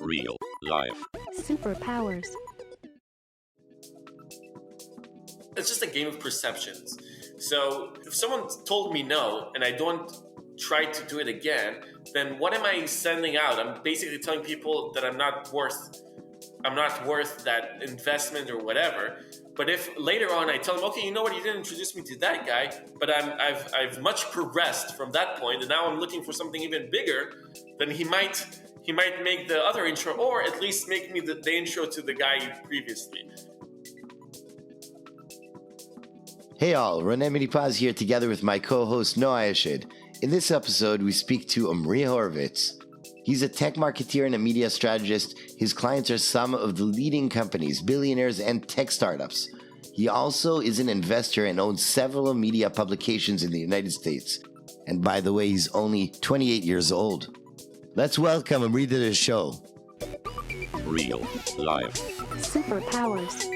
Real life. Superpowers. It's just a game of perceptions. So if someone told me no and I don't try to do it again, then what am I sending out? I'm basically telling people that I'm not worth that investment or whatever. But if later on I tell them, okay, you know what, you didn't introduce me to that guy, but I've much progressed from that point, and now I'm looking for something even bigger, then he might make the other intro, or at least make me the intro to the guy previously. Hey all, Ronen Minipaz here together with my co-host Noah Eshid. In this episode, we speak to Omri Hurwitz. He's a tech marketeer and a media strategist. His clients are some of the leading companies, billionaires, and tech startups. He also is an investor and owns several media publications in the United States. And by the way, he's only 28 years old. Let's welcome Omri to the show. Real life. Superpowers.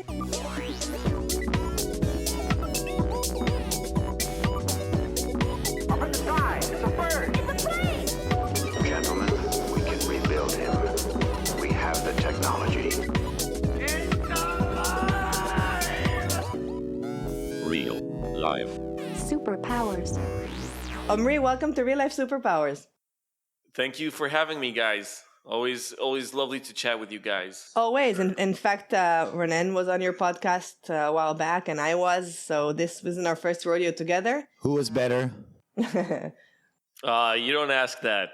Gentlemen, we can rebuild him. We have the technology. Real life. Superpowers. Omri, welcome to Real Life Superpowers. Thank you for having me, guys. Always lovely to chat with you guys. Always. In fact, Ronen was on your podcast a while back, and I was. So this wasn't our first rodeo together. Who was better? You don't ask that.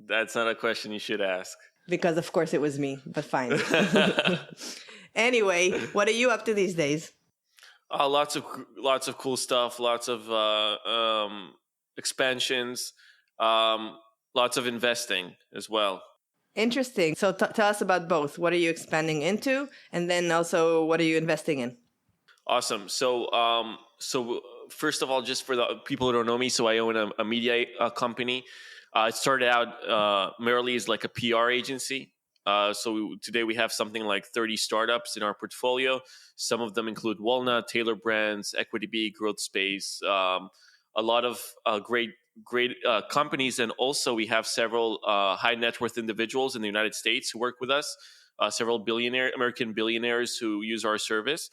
That's not a question you should ask. Because, of course, it was me, but fine. Anyway, what are you up to these days? Lots of cool stuff. Lots of expansions. Lots of investing as well. Interesting. So tell us about both. What are you expanding into? And then also, what are you investing in? Awesome. So first of all, just for the people who don't know me, so I own a media company. It started out merely as like a PR agency. Today we have something like 30 startups in our portfolio. Some of them include Walnut, Taylor Brands, Equity B, Growth Space, a lot of great companies. And also we have several high net worth individuals in the United States who work with us, several American billionaires who use our service.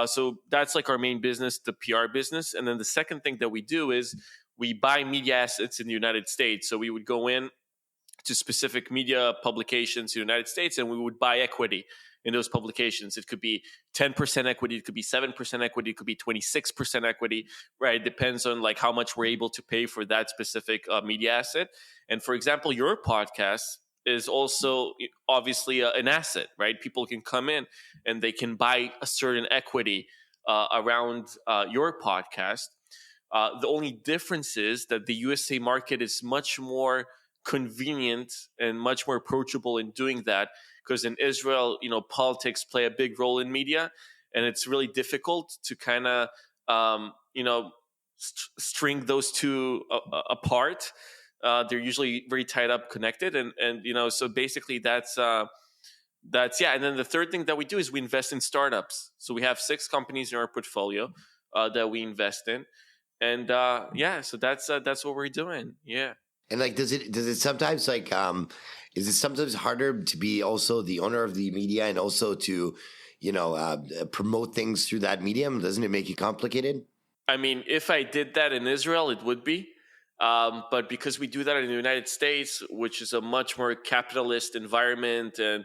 So that's like our main business, the PR business. And then the second thing that we do is we buy media assets in the United States. So we would go in to specific media publications in the United States and we would buy equity in those publications. It could be 10% equity, it could be 7% equity, it could be 26% equity, right? It depends on like how much we're able to pay for that specific media asset. And for example, your podcast is also obviously an asset, right? People can come in and they can buy a certain equity around your podcast. The only difference is that the USA market is much more convenient and much more approachable in doing that, because in Israel, politics play a big role in media, and it's really difficult to kind of, string those two apart. They're usually very tied up, connected, and so basically that's yeah. And then the third thing that we do is we invest in startups. So we have 6 companies in our portfolio that we invest in. And so that's what we're doing. Yeah. And like, does it sometimes like, is it sometimes harder to be also the owner of the media and also to, promote things through that medium? Doesn't it make it complicated? I mean, if I did that in Israel, it would be. But because we do that in the United States, which is a much more capitalist environment, and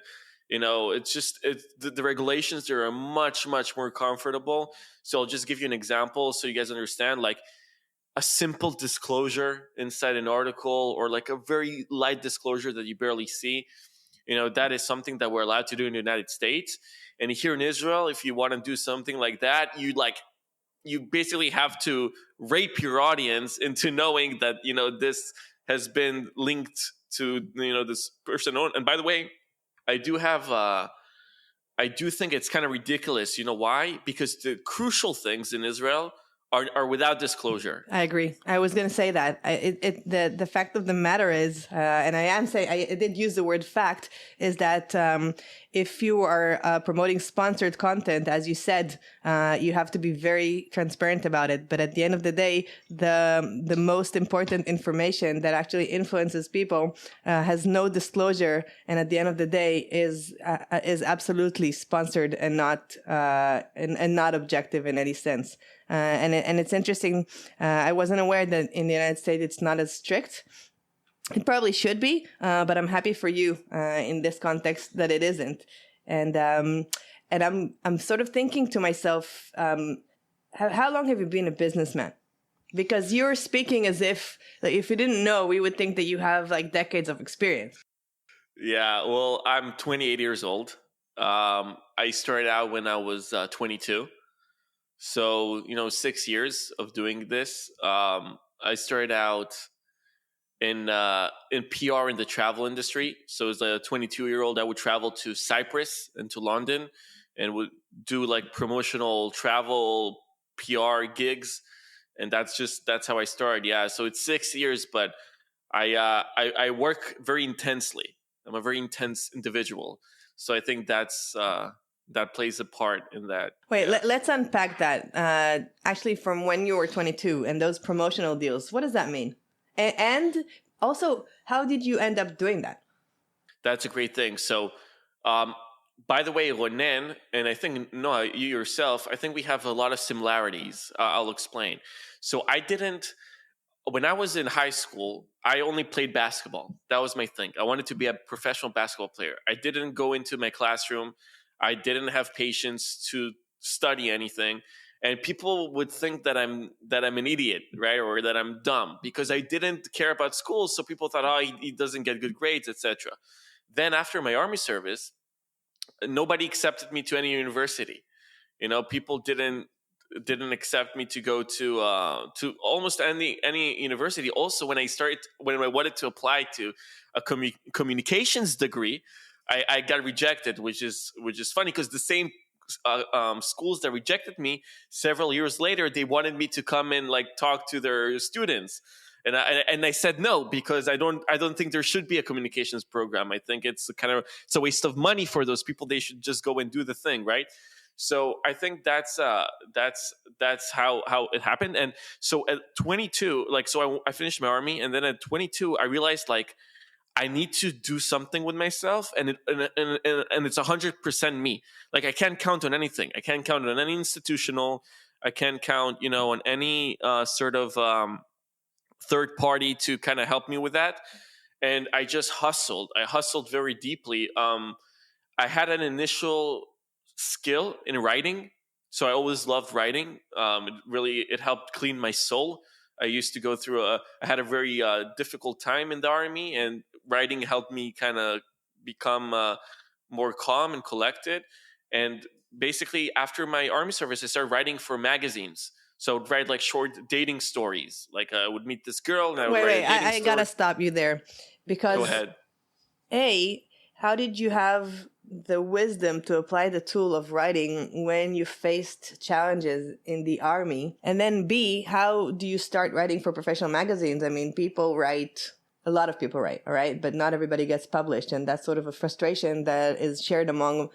the regulations there are much more comfortable. So I'll just give you an example so you guys understand. Like a simple disclosure inside an article, or like a very light disclosure that you barely see, that is something that we're allowed to do in the United States. And here in Israel, if you want to do something like that, you basically have to rape your audience into knowing that this has been linked to this person. And by the way, I do think it's kind of ridiculous. You know why? Because the crucial things in Israel are without disclosure. I agree. I was going to say that. The fact of the matter is, and I did use the word fact, is that if you are promoting sponsored content, as you said, you have to be very transparent about it. But at the end of the day, the most important information that actually influences people has no disclosure, and at the end of the day is absolutely sponsored and not objective in any sense. And it's interesting. I wasn't aware that in the United States it's not as strict. It probably should be, but I'm happy for you in this context that it isn't. And I'm sort of thinking to myself, how long have you been a businessman? Because you're speaking as if you didn't know, we would think that you have like decades of experience. Yeah, well, I'm 28 years old. I started out when I was 22. So, 6 years of doing this. I started out in PR in the travel industry. So as a 22-year-old, I would travel to Cyprus and to London and would do like promotional travel PR gigs. And that's how I started. Yeah. So it's 6 years, but I work very intensely. I'm a very intense individual. So I think that plays a part in that. Wait, let's unpack that. Actually, from when you were 22 and those promotional deals, what does that mean? And also, how did you end up doing that? That's a great thing. So, by the way, Ronen, and I think, Noah, you yourself, I think we have a lot of similarities. I'll explain. So when I was in high school, I only played basketball. That was my thing. I wanted to be a professional basketball player. I didn't go into my classroom. I didn't have patience to study anything, and people would think that I'm an idiot, right, or that I'm dumb because I didn't care about school. So people thought, oh, he doesn't get good grades, etc. Then after my army service, nobody accepted me to any university. People didn't accept me to go to almost any university. Also, when I wanted to apply to a communications degree, I got rejected, which is funny because the same schools that rejected me several years later, they wanted me to come and like talk to their students, and I said no because I don't think there should be a communications program. I think it's a waste of money for those people. They should just go and do the thing, right? So I think that's how it happened. And so at 22, I finished my army, and then at 22, I realized like I need to do something with myself, and it's 100% me. Like I can't count on anything. I can't count on any institutional. I can't count, on any sort of third party to kind of help me with that. And I just hustled. I hustled very deeply. I had an initial skill in writing, so I always loved writing. It helped clean my soul. I used to go through I had a very difficult time in the army, and writing helped me kind of become more calm and collected. And basically, after my army service, I started writing for magazines. So I would write like short dating stories. Like I would meet this girl, and I would write a dating I gotta stop you there, because go ahead. How did you have the wisdom to apply the tool of writing when you faced challenges in the army? And then B, how do you start writing for professional magazines? I mean, a lot of people write, all right? But not everybody gets published. And that's sort of a frustration that is shared among,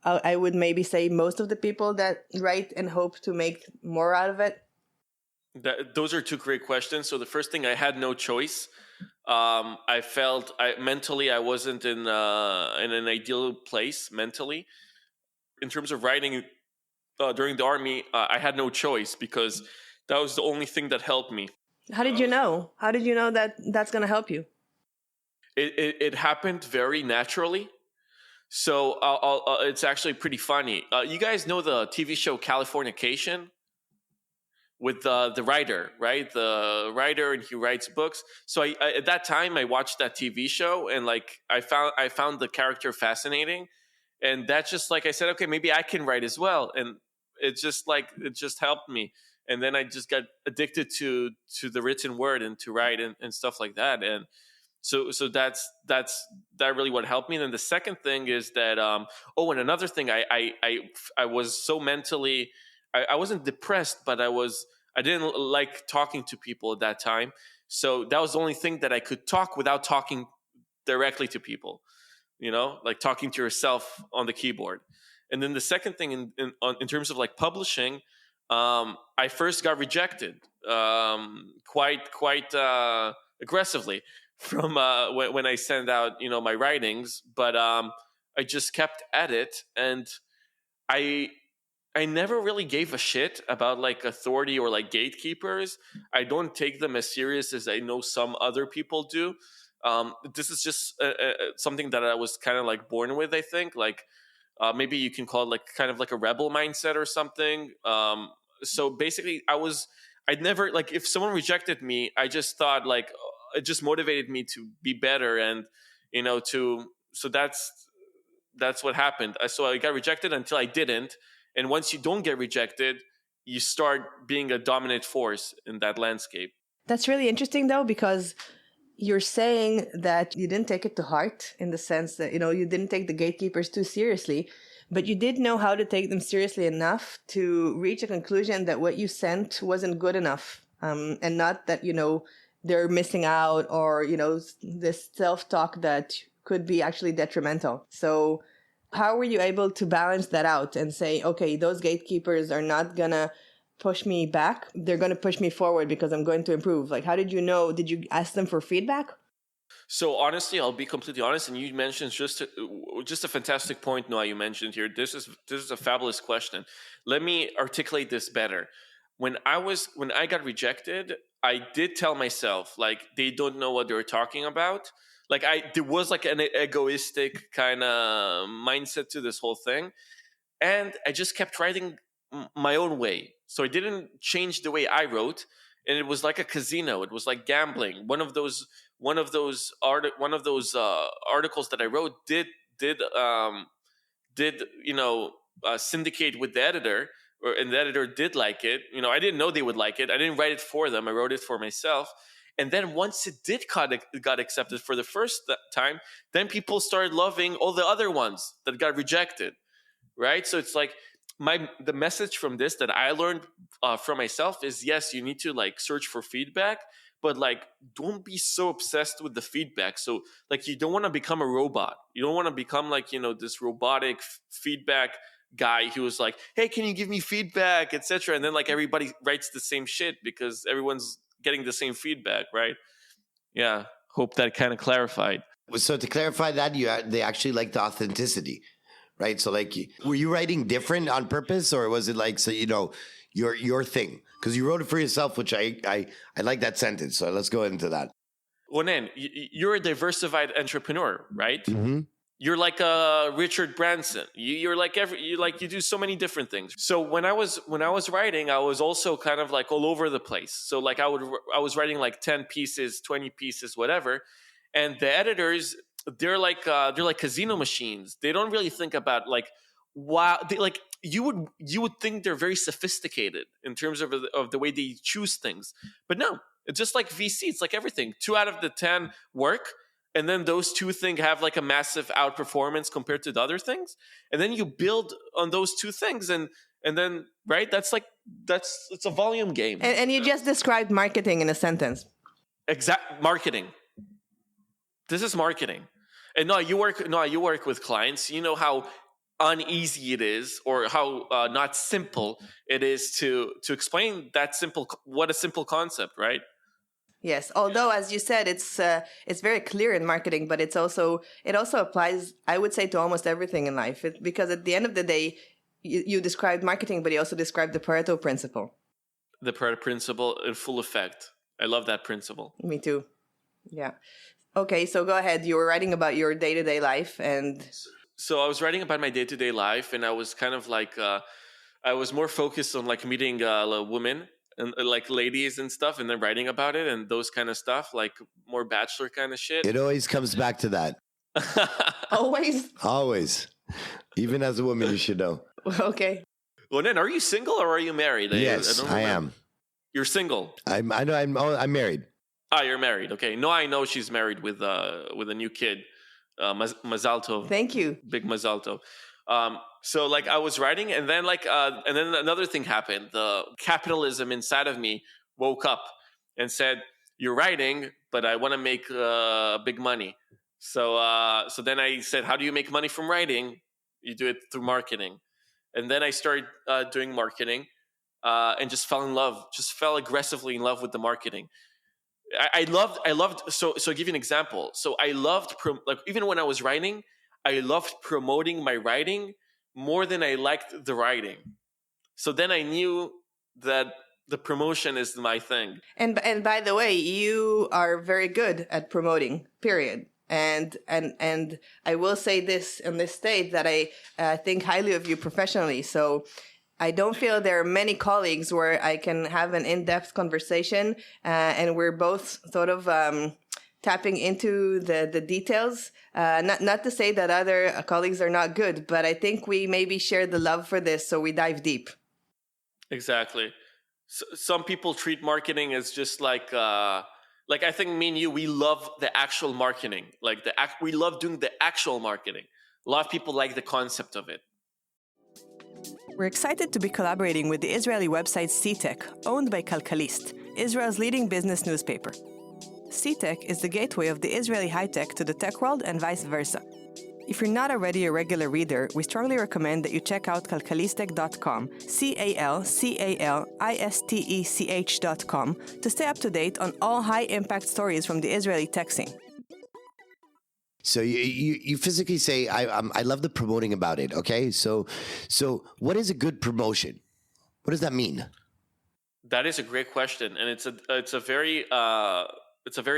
I would maybe say, most of the people that write and hope to make more out of it. Those are two great questions. So the first thing, I had no choice. I felt mentally I wasn't in an ideal place mentally. In terms of writing during the army, I had no choice because that was the only thing that helped me. How did you know? How did you know that that's going to help you? It happened very naturally. So it's actually pretty funny. You guys know the TV show Californication? With the writer, right? The writer, and he writes books. So I at that time I watched that TV show, and like I found the character fascinating, and that's just like I said, okay, maybe I can write as well, and it just helped me, and then I just got addicted to the written word and to write and stuff like that, and so that's really what helped me. And then the second thing is that and another thing, I was so mentally. I wasn't depressed, but I was I didn't like talking to people at that time. So that was the only thing that I could talk without talking directly to people, like talking to yourself on the keyboard. And then the second thing in terms of like publishing, I first got rejected quite aggressively from when I sent out my writings, but I just kept at it, and I never really gave a shit about like authority or like gatekeepers. I don't take them as serious as I know some other people do. This is just something that I was kind of like born with, I think. Like maybe you can call it like kind of like a rebel mindset or something. So basically, I'd never, like, if someone rejected me, I just thought like it just motivated me to be better, and so that's what happened. So I got rejected until I didn't. And once you don't get rejected, you start being a dominant force in that landscape. That's really interesting, though, because you're saying that you didn't take it to heart in the sense that, you didn't take the gatekeepers too seriously, but you did know how to take them seriously enough to reach a conclusion that what you sent wasn't good enough, and not that, they're missing out, or, this self-talk that could be actually detrimental. So how were you able to balance that out and say, okay, those gatekeepers are not going to push me back. They're going to push me forward because I'm going to improve. Like, how did you know? Did you ask them for feedback? So honestly, I'll be completely honest. And you mentioned just a fantastic point, Noah, you mentioned here. This is a fabulous question. Let me articulate this better. When I got rejected, I did tell myself, like, they don't know what they're talking about. Like, there was like an egoistic kind of mindset to this whole thing. And I just kept writing my own way. So I didn't change the way I wrote. And it was like a casino. It was like gambling. One of those articles that I wrote did syndicate with the editor, and the editor did like it. I didn't know they would like it. I didn't write it for them. I wrote it for myself. And then once it got accepted for the first time, then people started loving all the other ones that got rejected, right? So it's like the message from this that I learned from myself is, yes, you need to like search for feedback, but like don't be so obsessed with the feedback. So like you don't want to become a robot. You don't want to become like this robotic feedback guy who was like, hey, can you give me feedback, etc. And then like everybody writes the same shit because everyone's getting the same feedback, right? Yeah, hope that kind of clarified. So to clarify that, they actually liked the authenticity, right? So like, were you writing different on purpose, or was it like, so your thing? Because you wrote it for yourself, which I like that sentence. So let's go into that. Ronen, you're a diversified entrepreneur, right? Mm-hmm. You're like a Richard Branson. You do so many different things. So when I was writing, I was also kind of like all over the place. So like I was writing like 10 pieces, 20 pieces, whatever. And the editors, they're like casino machines. They don't really think about like, wow, you would think they're very sophisticated in terms of the way they choose things. But no, it's just like VC. It's like everything. 2 out of the 10 work. And then those 2 things have like a massive outperformance compared to the other things. And then you build on those 2 things. And then, right, it's a volume game. And you just described marketing in a sentence. Exact marketing. This is marketing. And you work with clients. You know how uneasy it is, or how not simple it is to explain what a simple concept, right? Yes, although as you said, it's very clear in marketing, but it also applies, I would say, to almost everything in life. Because at the end of the day, you described marketing, but you also described the Pareto principle. The Pareto principle in full effect. I love that principle. Me too. Yeah. Okay, so go ahead. You were writing about your day-to-day life, and so I was writing about my day-to-day life, and I was kind of like I was more focused on like meeting women and like ladies and stuff, and then writing about it and those kind of stuff, like more bachelor kind of shit. It always comes back to that. Always. Even as a woman, you should know. Okay. Well, then, are you single or are you married? Yes, I am. You're single. I'm married. Ah, you're married. Okay. No, I know she's married with a new kid. Mazal tov. Thank you. Big Mazal tov. So like I was writing, and then and then another thing happened. The capitalism inside of me woke up and said, "You're writing, but I want to make big money." So then I said, "How do you make money from writing?" You do it through marketing, and then I started doing marketing, and just fell aggressively in love with the marketing. I loved. So I'll give you an example. So I loved even when I was writing, I loved promoting my writing more than I liked the writing. So then I knew that the promotion is my thing. And by the way, you are very good at promoting, period. And I will say this in this state that I think highly of you professionally. So I don't feel there are many colleagues where I can have an in-depth conversation and we're both sort of tapping into the details. Not to say that other colleagues are not good, but I think we maybe share the love for this, so we dive deep. Exactly. So, some people treat marketing as just like I think me and you, we love the actual marketing. We love doing the actual marketing. A lot of people like the concept of it. We're excited to be collaborating with the Israeli website CTech, owned by Kalkalist, Israel's leading business newspaper. CTech is the gateway of the Israeli high-tech to the tech world and vice versa. If you're not already a regular reader, we strongly recommend that you check out kalkalistech.com, CALCALISTECH.com, to stay up to date on all high-impact stories from the Israeli tech scene. So you physically say, I love the promoting about it, okay? So what is a good promotion? What does that mean? That is a great question, and it's a very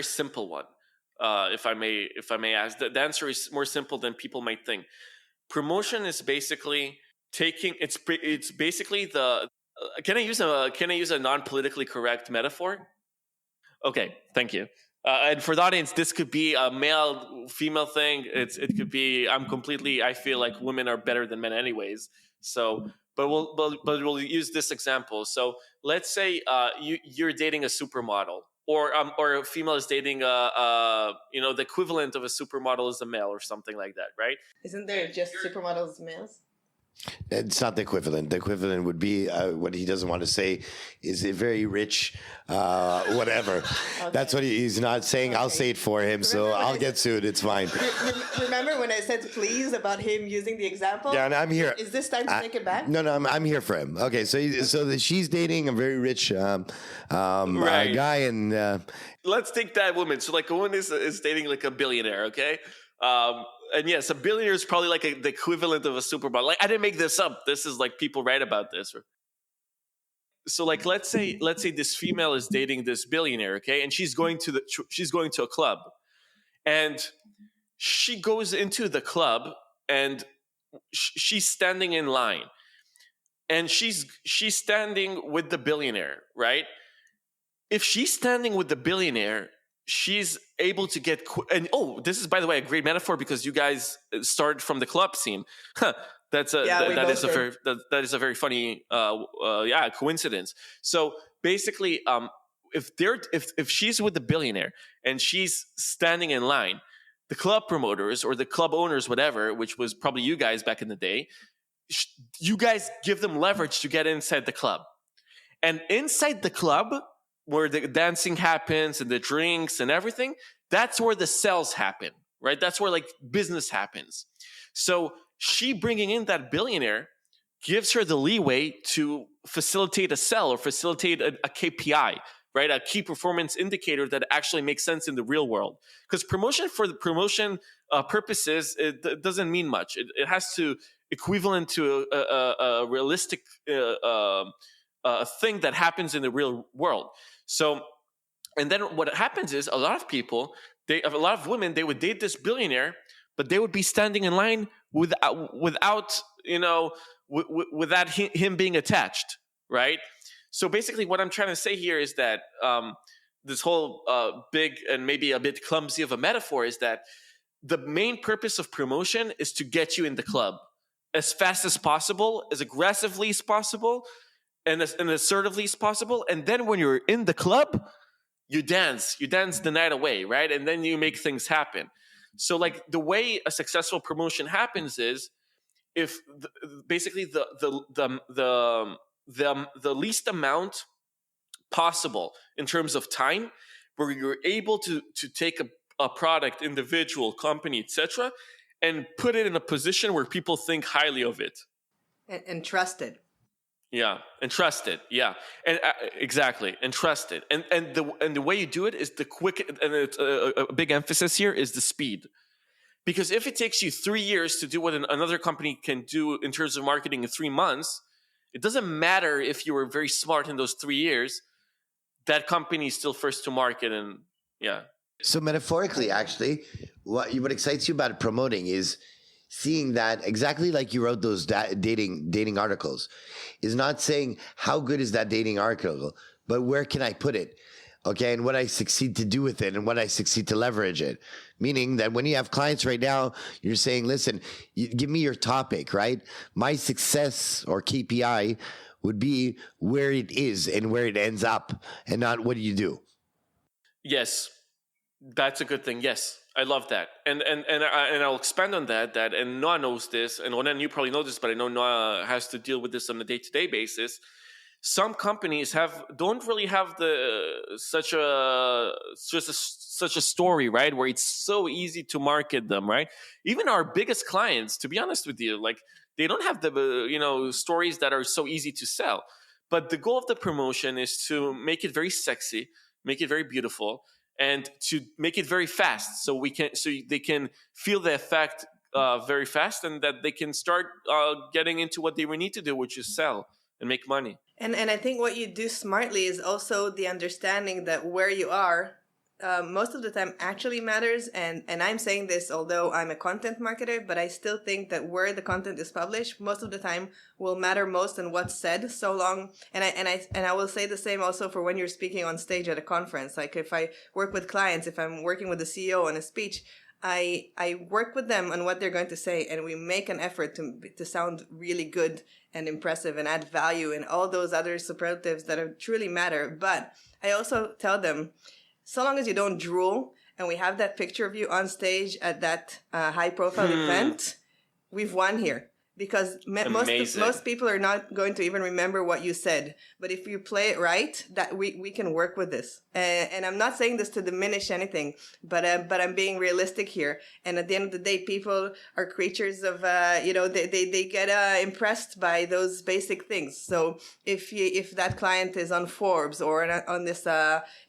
simple one. If I may ask, the answer is more simple than people might think. Promotion is basically it's basically the. Can I use a non-politically correct metaphor? Okay, thank you. And for the audience, this could be a male-female thing. It could be I feel like women are better than men anyways. So, but we'll use this example. So let's say you're dating a supermodel, or a female is dating the equivalent of a supermodel is a male or something like that, right? Isn't there just supermodels males? It's not the equivalent. The equivalent would be what he doesn't want to say is a very rich, whatever. Okay. That's what he's not saying. Okay. I'll say it for him, so I'll get sued. It's fine. Remember when I said please about him using the example? Yeah, and I'm here. Is this time to take it back? No, I'm here for him. Okay, so she's dating a very rich right. guy, and let's take that woman. So like a woman is dating like a billionaire, okay? And yes, a billionaire is probably like the equivalent of a supermodel. Like I didn't make this up. This is like people write about this. So like let's say this female is dating this billionaire, okay, and she's going to a club, and she goes into the club and she's standing in line, and she's standing with the billionaire, right? If she's standing with the billionaire, she's able to get this is, by the way, a great metaphor because you guys started from the club scene. That is a very funny coincidence. So basically, if she's with the billionaire and she's standing in line, the club promoters or the club owners, whatever, which was probably you guys back in the day, you guys give them leverage to get inside the club, and inside the club, where the dancing happens and the drinks and everything, that's where the sales happen, right? That's where like business happens. So she bringing in that billionaire gives her the leeway to facilitate a sell or facilitate a KPI, right? A key performance indicator that actually makes sense in the real world. Because promotion for the promotion purposes, it doesn't mean much. It has to equivalent to a realistic thing that happens in the real world. So, and then what happens is a lot of women, they would date this billionaire, but they would be standing in line without him being attached, right? So basically what I'm trying to say here is that this whole big and maybe a bit clumsy of a metaphor is that the main purpose of promotion is to get you in the club as fast as possible, as aggressively as possible, and as assertively as possible. And then when you're in the club, you dance the night away, right? And then you make things happen. So like the way a successful promotion happens is if basically the least amount possible in terms of time, where you're able to take a product, individual, company, etc., and put it in a position where people think highly of it. And trust it. Yeah, and trust it. Yeah, and exactly, and trust it. And the way you do it is the quick. And it's a big emphasis here is the speed, because if it takes you 3 years to do what another company can do in terms of marketing in 3 months, it doesn't matter if you were very smart in those 3 years. That company is still first to market, and yeah. So metaphorically, actually, what excites you about promoting is seeing that exactly like you wrote those dating articles, is not saying how good is that dating article, but where can I put it? Okay, and what I succeed to do with it and what I succeed to leverage it. Meaning that when you have clients right now, you're saying, listen, give me your topic, right? My success or KPI would be where it is and where it ends up, and not what do you do. Yes, that's a good thing. Yes, I love that, and I'll expand on that. And Noah knows this, and Ronen, you probably know this, but I know Noah has to deal with this on a day-to-day basis. Some companies don't really have such a story, right? Where it's so easy to market them, right? Even our biggest clients, to be honest with you, like they don't have the stories that are so easy to sell. But the goal of the promotion is to make it very sexy, make it very beautiful, and to make it very fast, so they can feel the effect very fast, and that they can start getting into what they need to do, which is sell and make money. And I think what you do smartly is also the understanding that where you are most of the time actually matters. And I'm saying this, although I'm a content marketer, but I still think that where the content is published most of the time will matter most than what's said so long. And I will say the same also for when you're speaking on stage at a conference. Like if I work with clients, if I'm working with the CEO on a speech, I work with them on what they're going to say, and we make an effort to sound really good and impressive and add value and all those other superlatives that truly matter. But I also tell them, so long as you don't drool and we have that picture of you on stage at that high-profile event, we've won here. Because most people are not going to even remember what you said. But if you play it right, that we can work with this. And I'm not saying this to diminish anything, but I'm being realistic here. And at the end of the day, people are creatures of, they get impressed by those basic things. So if that client is on Forbes or on this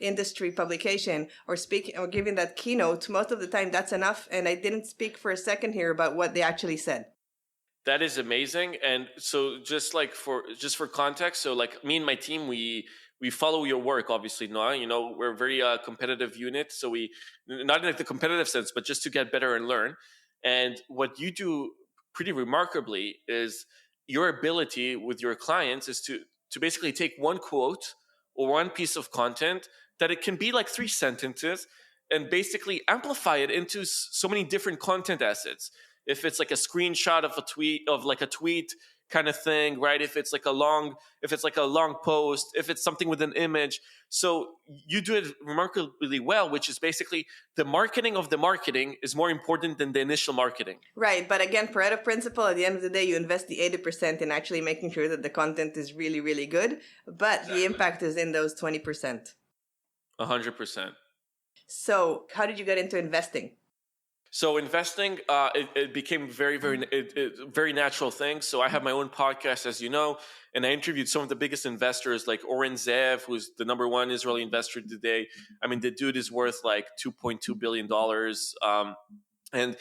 industry publication or speaking or giving that keynote, most of the time that's enough. And I didn't speak for a second here about what they actually said. That is amazing. And so just for context, so like me and my team, we follow your work, obviously, Noah. We're a very competitive unit. So we, not in like the competitive sense, but just to get better and learn. And what you do pretty remarkably is your ability with your clients is to basically take one quote or one piece of content that it can be like 3 sentences and basically amplify it into so many different content assets. If it's like a screenshot of a tweet kind of thing, right? If it's like a long post, if it's something with an image. So you do it remarkably well, which is basically the marketing of the marketing is more important than the initial marketing. Right. But again, Pareto principle, at the end of the day, you invest the 80% in actually making sure that the content is really, really good. But exactly. The impact is in those 20%. 100%. So how did you get into investing? So investing, it became very natural thing. So I have my own podcast, as you know, and I interviewed some of the biggest investors like Oren Zev, who's the number 1 Israeli investor today. I mean, the dude is worth like $2.2 billion. And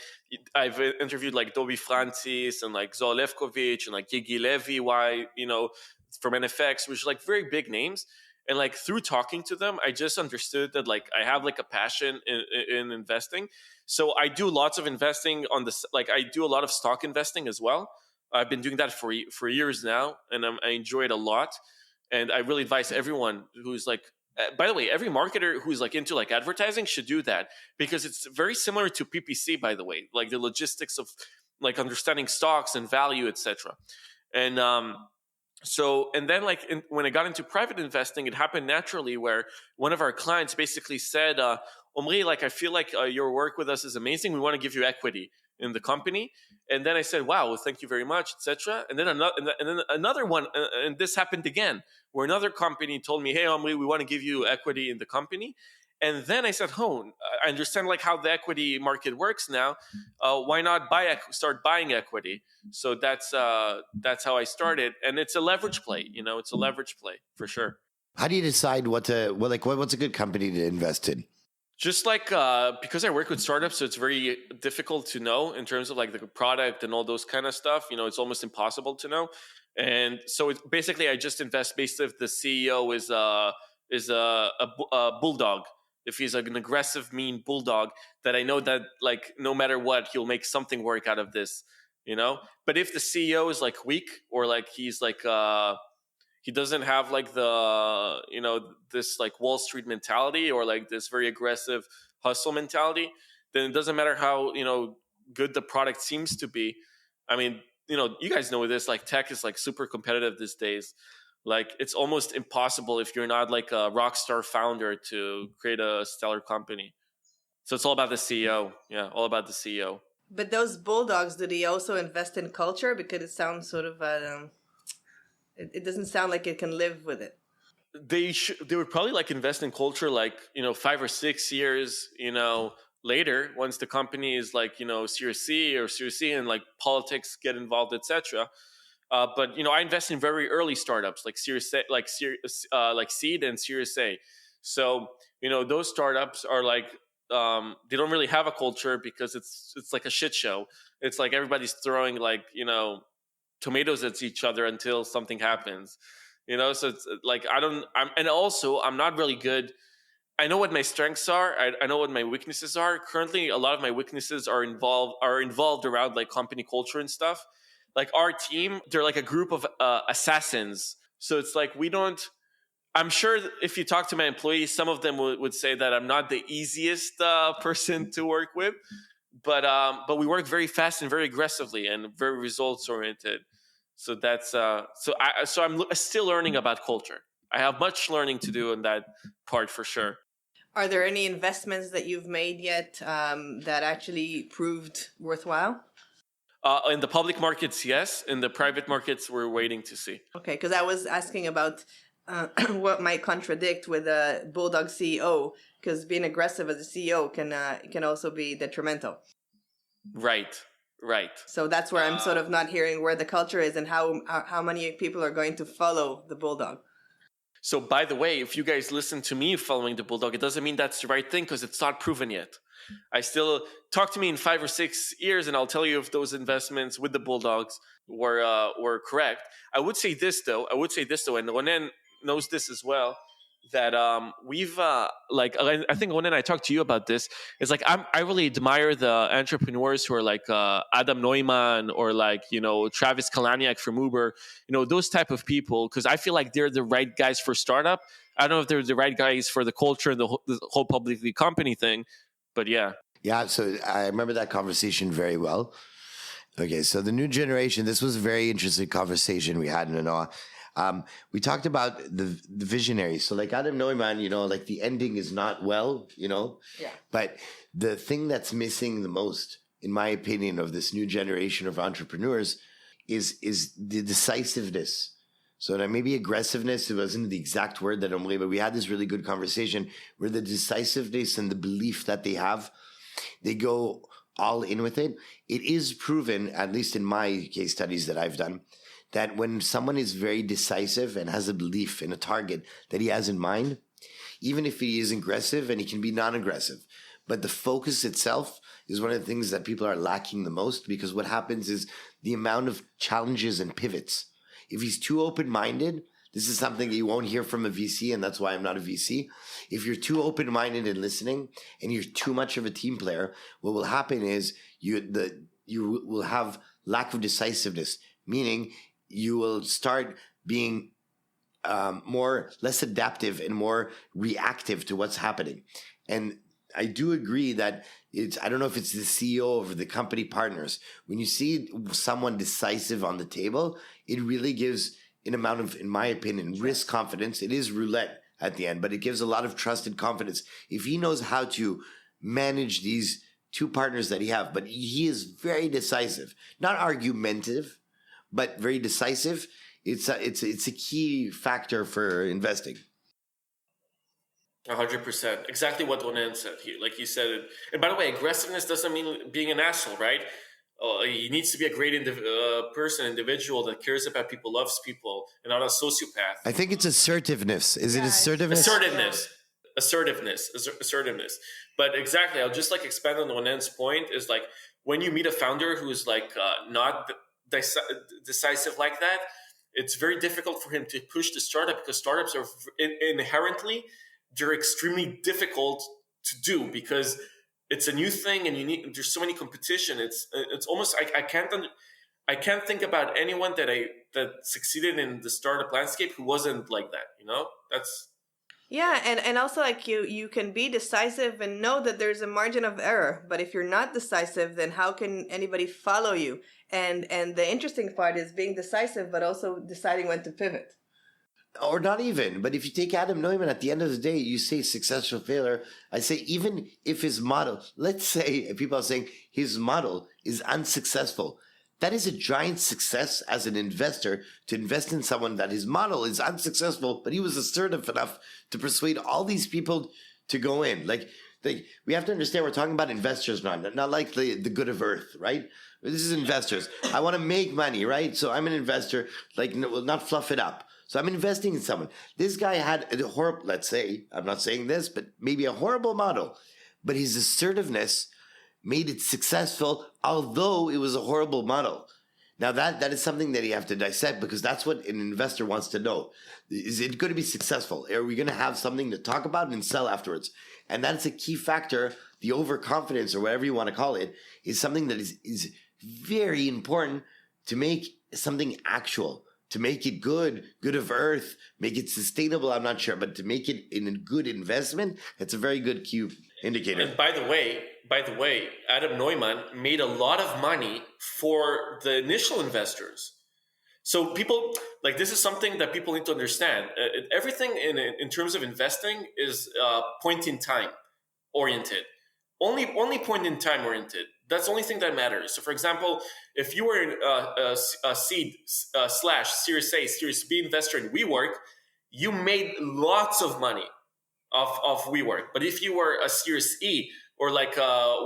I've interviewed like Dobi Francis and like Zohar Levkovich and like Gigi Levy, from NFX, which are like very big names. And like through talking to them, I just understood that like I have like a passion in investing. So I do lots of investing on this. Like I do a lot of stock investing as well. I've been doing that for years now, and I enjoy it a lot. And I really advise everyone who's like, by the way, every marketer who's like into like advertising should do that, because it's very similar to PPC, by the way, like the logistics of like understanding stocks and value, etc. And then when I got into private investing, it happened naturally where one of our clients basically said, Omri, like, I feel like your work with us is amazing. We want to give you equity in the company. And then I said, wow, well, thank you very much, etc. And then another one, and this happened again, where another company told me, hey, Omri, we want to give you equity in the company. And then I said, I understand like how the equity market works now. Why not start buying equity? So that's how I started. And it's a leverage play, it's a leverage play for sure. How do you decide what's a good company to invest in? Just like because I work with startups, so it's very difficult to know in terms of like the product and all those kind of stuff. It's almost impossible to know. And so it's basically I just invest based if the CEO is a bulldog. If he's an aggressive, mean bulldog, that I know that like no matter what, he'll make something work out of this. But if the CEO is like weak or like he's like he doesn't have like the this like Wall Street mentality or like this very aggressive hustle mentality, then it doesn't matter how good the product seems to be. I mean, you guys know this, like tech is like super competitive these days. Like it's almost impossible if you're not like a rock star founder to create a stellar company. So it's all about the CEO. Yeah, all about the CEO. But those bulldogs, do they also invest in culture? Because it sounds sort of it doesn't sound like it can live with it. They would probably like invest in culture like 5 or 6 years later, once the company is like Series C or Series C and like politics get involved, etc. But I invest in very early startups like Series A, like seed and Series A. So those startups are like they don't really have a culture because it's like a shit show. It's like everybody's throwing like tomatoes at each other until something happens. So it's like I'm not really good. I know what my strengths are. I know what my weaknesses are. Currently, a lot of my weaknesses are involved around like company culture and stuff. Like our team, they're like a group of assassins. So it's like I'm sure if you talk to my employees, some of them would say that I'm not the easiest person to work with, but we work very fast and very aggressively and very results oriented. So that's I'm still learning about culture. I have much learning to do on that part for sure. Are there any investments that you've made yet that actually proved worthwhile? In the public markets, yes. In the private markets, we're waiting to see. Okay, because I was asking about what might contradict with a bulldog CEO, because being aggressive as a CEO can also be detrimental. Right. So that's where I'm sort of not hearing where the culture is and how many people are going to follow the bulldog. So by the way, if you guys listen to me following the bulldog, it doesn't mean that's the right thing because it's not proven yet. I still talk to me in 5 or 6 years and I'll tell you if those investments with the bulldogs were correct. I would say this though, and Ronen knows this as well, that we've like I think Ronen, I talked to you about this. It's like I really admire the entrepreneurs who are like Adam Neumann or like Travis Kalaniak from Uber, those type of people, because I feel like they're the right guys for startup. I don't know if they're the right guys for the culture and the whole publicly company thing, but yeah. So I remember that conversation very well. Okay, so the new generation. This was a very interesting conversation we had in Anoa. We talked about the visionaries. So like Adam Neumann, like the ending is not well, Yeah. But the thing that's missing the most, in my opinion, of this new generation of entrepreneurs is the decisiveness. So that maybe aggressiveness, it wasn't the exact word that Omri, but we had this really good conversation where the decisiveness and the belief that they have, they go all in with it. It is proven, at least in my case studies that I've done, that when someone is very decisive and has a belief in a target that he has in mind, even if he is aggressive, and he can be non-aggressive, but the focus itself is one of the things that people are lacking the most, because what happens is the amount of challenges and pivots. If he's too open-minded, this is something you won't hear from a VC, and that's why I'm not a VC. If you're too open-minded and listening, and you're too much of a team player, what will happen is you will have lack of decisiveness, meaning you will start being less adaptive and more reactive to what's happening. And I do agree that I don't know if it's the CEO or the company partners. When you see someone decisive on the table, it really gives an amount of, in my opinion, risk confidence. It is roulette at the end, but it gives a lot of trust and confidence. If he knows how to manage these two partners that he have, but he is very decisive, not argumentative, but very decisive. It's a key factor for investing. 100%. Exactly what Ronan said here. Like he said it. And by the way, aggressiveness doesn't mean being an asshole, right? He needs to be a great individual that cares about people, loves people, and not a sociopath. I think it's assertiveness. Is it assertiveness? Assertiveness. But exactly, I'll just like expand on Ronan's point is like when you meet a founder who is like not decisive like that, it's very difficult for him to push the startup because startups are inherently, they're extremely difficult to do because it's a new thing and there's so many competition. It's almost I can't think about anyone that succeeded in the startup landscape who wasn't like that. That's. Yeah, and also like you can be decisive and know that there's a margin of error, but if you're not decisive, then how can anybody follow you? And the interesting part is being decisive, but also deciding when to pivot. Or not even, but if you take Adam Neumann, at the end of the day, you say successful failure. I say even if his model, let's say people are saying his model is unsuccessful. That is a giant success as an investor to invest in someone that his model is unsuccessful, but he was assertive enough to persuade all these people to go in. Like we have to understand we're talking about investors now, not like the good of earth, right? This is investors. I want to make money, right? So I'm an investor, like not fluff it up. So I'm investing in someone. This guy had a horrible, let's say, I'm not saying this, but maybe a horrible model, but his assertiveness made it successful, although it was a horrible model. Now that is something that you have to dissect because that's what an investor wants to know. Is it going to be successful? Are we going to have something to talk about and sell afterwards? And that's a key factor. The overconfidence or whatever you want to call it is something that is very important to make something actual, to make it good of earth, make it sustainable. I'm not sure, but to make it in a good investment, it's a very good key indicator. And by the way, Adam Neumann made a lot of money for the initial investors. So people, like this is something that people need to understand. Everything in terms of investing is point in time oriented. Only point in time oriented. That's the only thing that matters. So for example, if you were a seed / Series A, Series B investor in WeWork, you made lots of money of WeWork. But if you were a Series E, or like,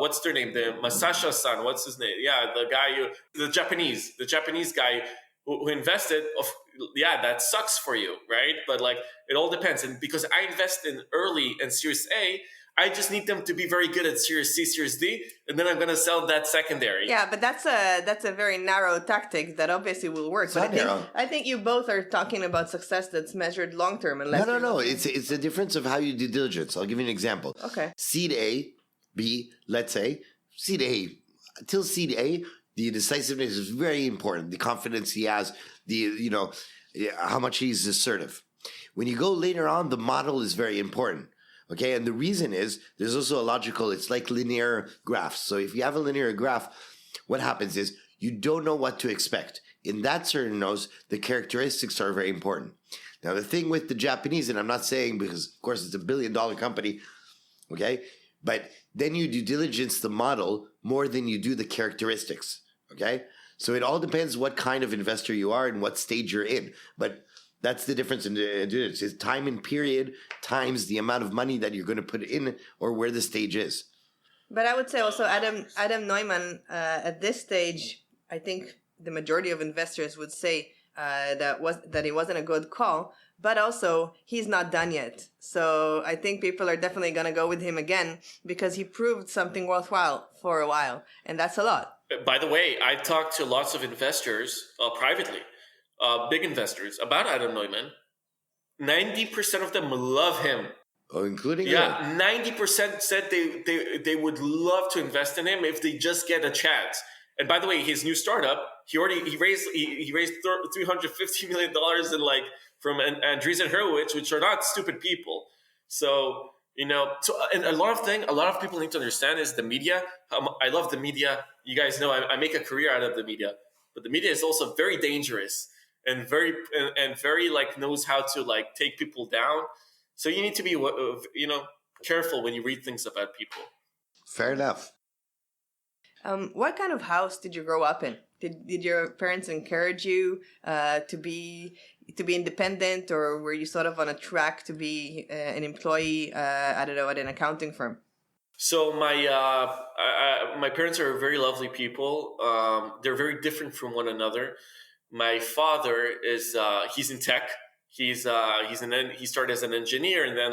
what's their name? The Masasha-san, what's his name? Yeah, the Japanese guy who invested, that sucks for you, right? But like, it all depends. And because I invest in early and Series A, I just need them to be very good at Series C, Series D, and then I'm going to sell that secondary. Yeah, but that's a very narrow tactic that obviously will work. It's not narrow. I think you both are talking about success that's measured long term. No. It's the difference of how you do diligence. I'll give you an example. Okay. Seed A, B, let's say, seed A. Till seed A, the decisiveness is very important. The confidence he has, how much he's assertive. When you go later on, the model is very important. Okay, and the reason is there's also it's like linear graphs. So if you have a linear graph, what happens is you don't know what to expect. In that certain nose, the characteristics are very important. Now, the thing with the Japanese, and I'm not saying because, of course, it's $1 billion company, okay, but then you do diligence the model more than you do the characteristics, okay? So it all depends what kind of investor you are and what stage you're in. But that's the difference in diligence. It's time and period times the amount of money that you're going to put in or where the stage is. But I would say also Adam Neumann, at this stage, I think the majority of investors would say that it wasn't a good call, but also he's not done yet. So I think people are definitely going to go with him again because he proved something worthwhile for a while, and that's a lot. By the way, I talked to lots of investors privately, big investors, about Adam Neumann. 90% of them love him. Oh, including him? 90% said they would love to invest in him if they just get a chance. And by the way, his new startup, he raised $350 million from Omri Hurwitz, which are not stupid people. So and a lot of people need to understand is the media. I love the media. You guys know I make a career out of the media, but the media is also very dangerous and very knows how to take people down. So you need to be careful when you read things about people. Fair enough. What kind of house did you grow up in? Did your parents encourage you to be independent, or were you sort of on a track to be an employee? I don't know, at an accounting firm. So my parents are very lovely people. They're very different from one another. My father is he's in tech. He started as an engineer and then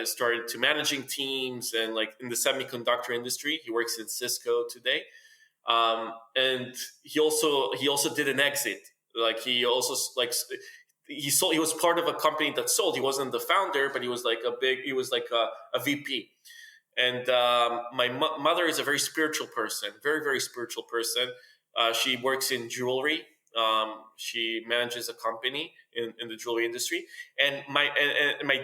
started to managing teams and like in the semiconductor industry. He works in Cisco today, and he also did an exit. Like he was part of a company that sold. He wasn't the founder, but he was like a VP. And my mother is a very spiritual person, very, very spiritual person. She works in jewelry. She manages a company in the jewelry industry. And my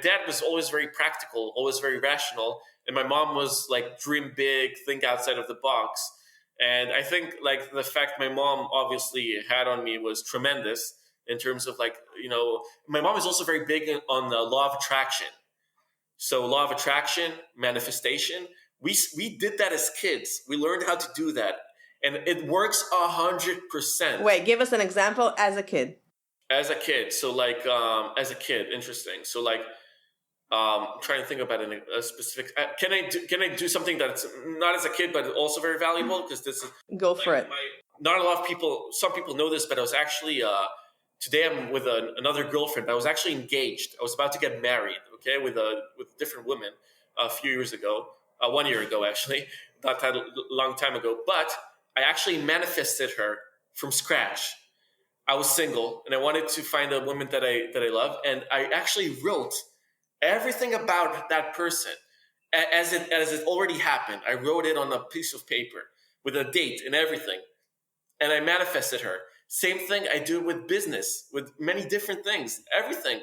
dad was always very practical, always very rational. And my mom was like, dream big, think outside of the box. And I think like the fact my mom obviously had on me was tremendous in terms of like, my mom is also very big on the law of attraction. So law of attraction, manifestation, we did that as kids. We learned how to do that. And it works 100%. Wait, give us an example as a kid. As a kid. So like, as a kid, interesting. So like, I'm trying to think about a specific, can I do something that's not as a kid, but also very valuable? Because this is. Go for it. Not a lot of people, some people know this, but I was actually, today I'm with another girlfriend. I was actually engaged. I was about to get married, okay, with a different woman a few years ago, 1 year ago actually, not that long time ago. But I actually manifested her from scratch. I was single and I wanted to find a woman that I love, and I actually wrote everything about that person as it already happened. I wrote it on a piece of paper with a date and everything, and I manifested her. Same thing I do with business, with many different things, everything.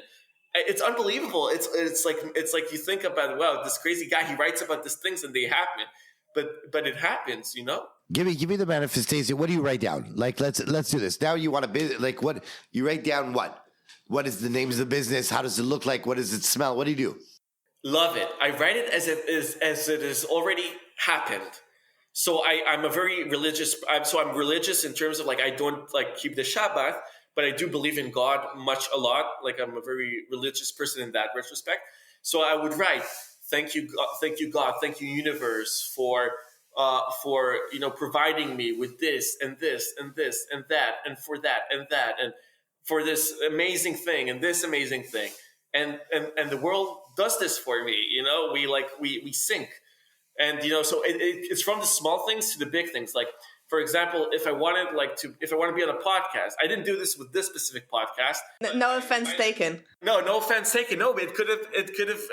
It's unbelievable. It's like you think about, wow, this crazy guy, he writes about these things and they happen, but it happens, Give me the manifestation. What do you write down? Like, let's do this. Now you want to like what you write down? What is the name of the business? How does it look like? What does it smell? What do you do? Love it. I write it as it is already happened. So I'm a very religious. I'm religious in terms of like I don't like keep the Shabbat, but I do believe in God a lot. Like I'm a very religious person in that retrospect. So I would write, thank you God, thank you universe for providing me with this and this and this and that and for that and for this amazing thing and this amazing thing, and the world does this for me. We sync. And so it's from the small things to the big things. Like, for example, if I want to be on a podcast, I didn't do this with this specific podcast. No offense taken. No offense taken. No, but it could have,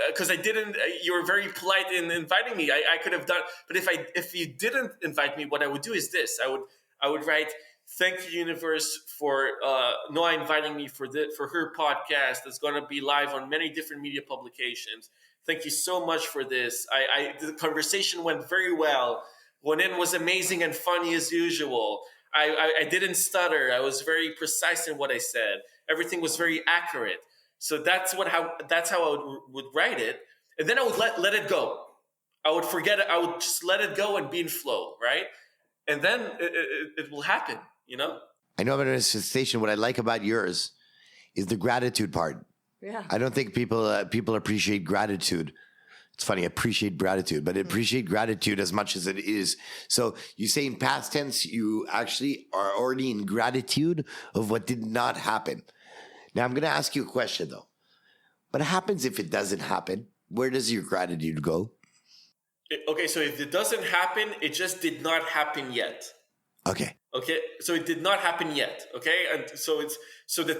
because I didn't. You were very polite in inviting me. I could have done. But if you didn't invite me, what I would do is this. I would write, thank you, universe, for Noah inviting me for her podcast that's going to be live on many different media publications. Thank you so much for this. The conversation went very well. Ronen was amazing and funny as usual. I didn't stutter. I was very precise in what I said. Everything was very accurate. So that's how I would write it. And then I would let it go. I would forget it. I would just let it go and be in flow, right? And then it will happen, I know about manifestation. What I like about yours is the gratitude part. Yeah. I don't think people appreciate gratitude. It's funny, appreciate gratitude, but appreciate gratitude as much as it is. So you say in past tense, you actually are already in gratitude of what did not happen. Now I'm going to ask you a question though. What happens if it doesn't happen? Where does your gratitude go? Okay, so if it doesn't happen, it just did not happen yet. Okay, so it did not happen yet. Okay, and so the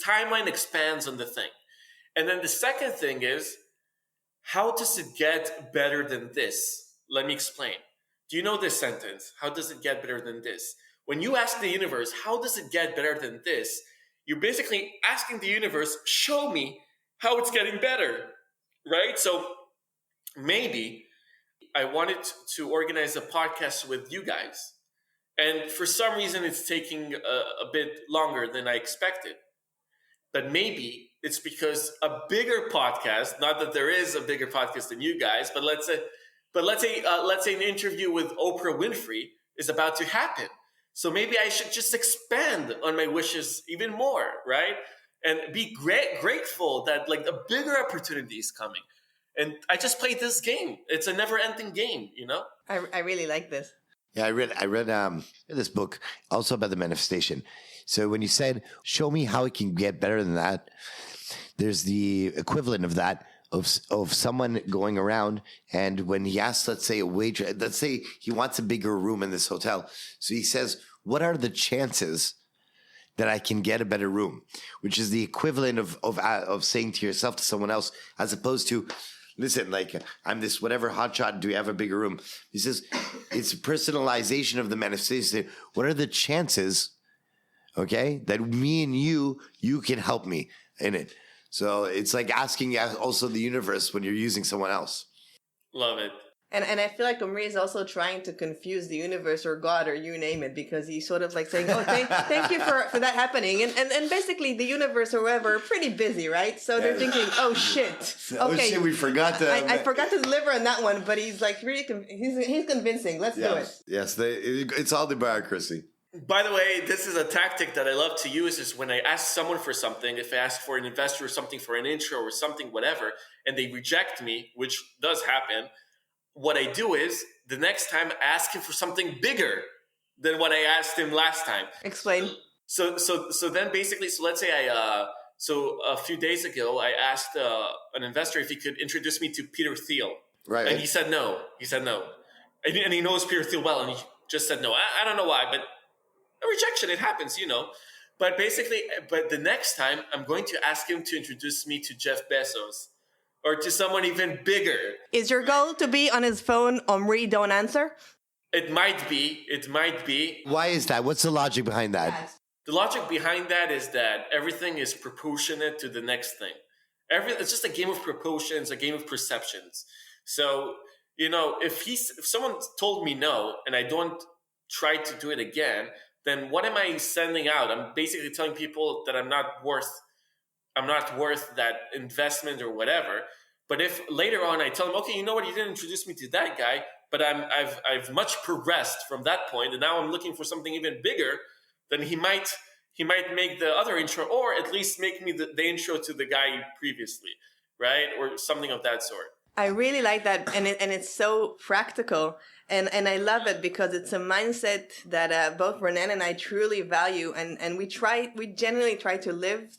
timeline expands on the thing, and then the second thing is, how does it get better than this? Let me explain. Do you know this sentence? How does it get better than this? When you ask the universe, how does it get better than this? You're basically asking the universe, show me how it's getting better, right? So maybe I wanted to organize a podcast with you guys. And for some reason, it's taking a bit longer than I expected. But maybe it's because a bigger podcast, not that there is a bigger podcast than you guys, but let's say But let's say an interview with Oprah Winfrey is about to happen. So maybe I should just expand on my wishes even more, right? And be grateful that like a bigger opportunity is coming. And I just played this game. It's a never-ending game, you know? I really like this. Yeah, I read this book also about the manifestation. So when you said, show me how it can get better than that, there's the equivalent of that of someone going around, and when he asks, let's say a waitress, let's say he wants a bigger room in this hotel. So he says, what are the chances that I can get a better room? Which is the equivalent of saying to yourself, to someone else, as opposed to, listen, like, I'm this whatever hotshot, do you have a bigger room? He says, it's a personalization of the manifestation. What are the chances, okay, that me and you can help me in it? So it's like asking also the universe when you're using someone else. Love it. And I feel like Omri is also trying to confuse the universe or God or you name it, because he's sort of like saying, oh, thank you for that happening. And basically the universe or whoever are pretty busy, right? So they're thinking, oh shit. Okay. Oh shit, we forgot to... I forgot to deliver on that one, but he's like really, he's convincing. Let's do it. Yes, it's all the bureaucracy. By the way, this is a tactic that I love to use is when I ask someone for something, if I ask for an investor or something for an intro or something, whatever, and they reject me, which does happen, what I do is the next time ask him for something bigger than what I asked him last time. Explain. So then basically, so let's say so a few days ago, I asked an investor if he could introduce me to Peter Thiel. Right. And he said no. And he knows Peter Thiel well, and he just said no. I don't know why, but a rejection, it happens, you know. But the next time, I'm going to ask him to introduce me to Jeff Bezos or to someone even bigger. Is your goal to be on his phone, Omri, don't answer? It might be. Why is that? What's the logic behind that? The logic behind that is that everything is proportionate to the next thing. It's just a game of proportions, a game of perceptions. So, you know, if someone told me no and I don't try to do it again, then what am I sending out? I'm basically telling people that I'm not worth that investment or whatever. But if later on I tell them, okay, you know what, you didn't introduce me to that guy, but I've much progressed from that point, and now I'm looking for something even bigger, then he might make the other intro, or at least make me the intro to the guy previously, right? Or something of that sort. I really like that, and it's so practical, and I love it because it's a mindset that both Renan and I truly value, and we genuinely try to live